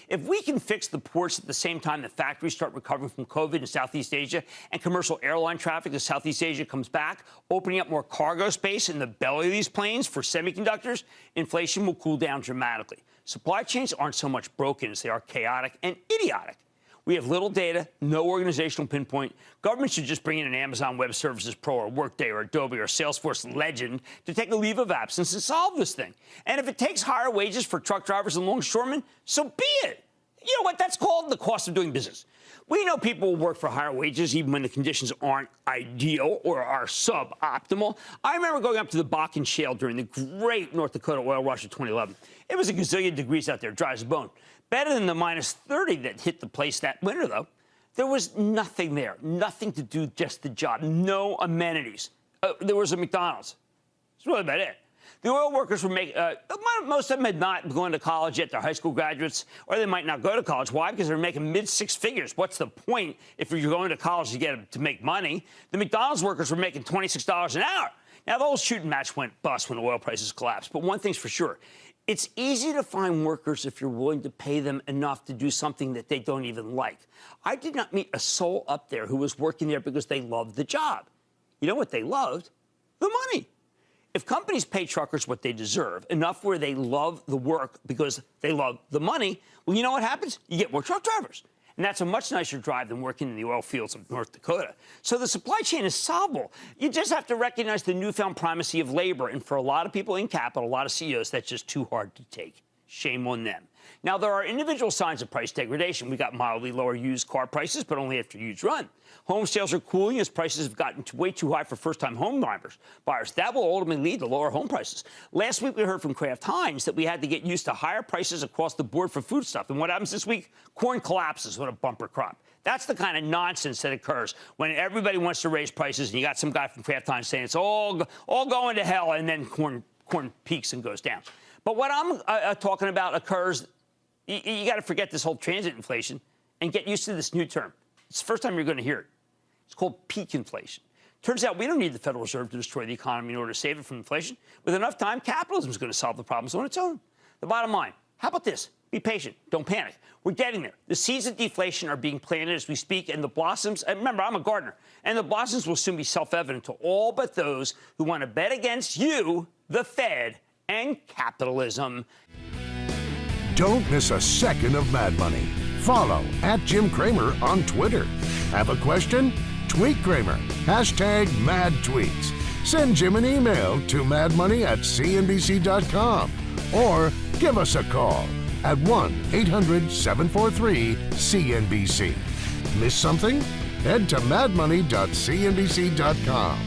If we can fix the ports at the same time the factories start recovering from COVID in Southeast Asia and commercial airline traffic as Southeast Asia comes back, opening up more cargo space in the belly of these planes for semiconductors, inflation will cool down dramatically. Supply chains aren't so much broken as they are chaotic and idiotic. We have little data, no organizational pinpoint. Government should just bring in an Amazon Web Services Pro or Workday or Adobe or Salesforce legend to take a leave of absence and solve this thing. And if it takes higher wages for truck drivers and longshoremen, so be it. You know what? That's called the cost of doing business. We know people will work for higher wages even when the conditions aren't ideal or are suboptimal. I remember going up to the Bakken Shale during the great North Dakota oil rush of 2011. It was a gazillion degrees out there, dry as a bone. Better than the minus 30 that hit the place that winter, though. There was nothing there, nothing to do just the job, no amenities. There was a McDonald's. That's really about it. The oil workers were making, most of them had not gone to college yet. They're high school graduates, or they might not go to college. Why? Because they're making mid-six figures. What's the point if you're going to college to get to make money? The McDonald's workers were making $26 an hour. Now, the whole shooting match went bust when oil prices collapsed. But one thing's for sure. It's easy to find workers if you're willing to pay them enough to do something that they don't even like. I did not meet a soul up there who was working there because they loved the job. You know what they loved? The money. If companies pay truckers what they deserve, enough where they love the work because they love the money, well, you know what happens? You get more truck drivers. And that's a much nicer drive than working in the oil fields of North Dakota. So the supply chain is solvable. You just have to recognize the newfound primacy of labor. And for a lot of people in capital, a lot of CEOs, that's just too hard to take. Shame on them. Now, there are individual signs of price degradation. We got mildly lower used car prices, but only after a huge run. Home sales are cooling as prices have gotten way too high for first-time home buyers. That will ultimately lead to lower home prices. Last week, we heard from Kraft Heinz that we had to get used to higher prices across the board for foodstuff. And what happens this week? Corn collapses. What a bumper crop. That's the kind of nonsense that occurs when everybody wants to raise prices, and you got some guy from Kraft Heinz saying it's all going to hell, and then corn peaks and goes down. But what I'm talking about occurs, you got to forget this whole transit inflation and get used to this new term. It's the first time you're going to hear it. It's called peak inflation. Turns out we don't need the Federal Reserve to destroy the economy in order to save it from inflation. With enough time, capitalism is going to solve the problems on its own. The bottom line, how about this? Be patient. Don't panic. We're getting there. The seeds of deflation are being planted as we speak, and the blossoms, and remember, I'm a gardener, and the blossoms will soon be self-evident to all but those who want to bet against you, the Fed, and capitalism. Don't miss a second of Mad Money. Follow @Jim Cramer on Twitter. Have a question? Tweet Cramer. #MadTweets. Send Jim an email to madmoney@cnbc.com or give us a call at 1-800-743-CNBC. Miss something? Head to madmoney.cnbc.com.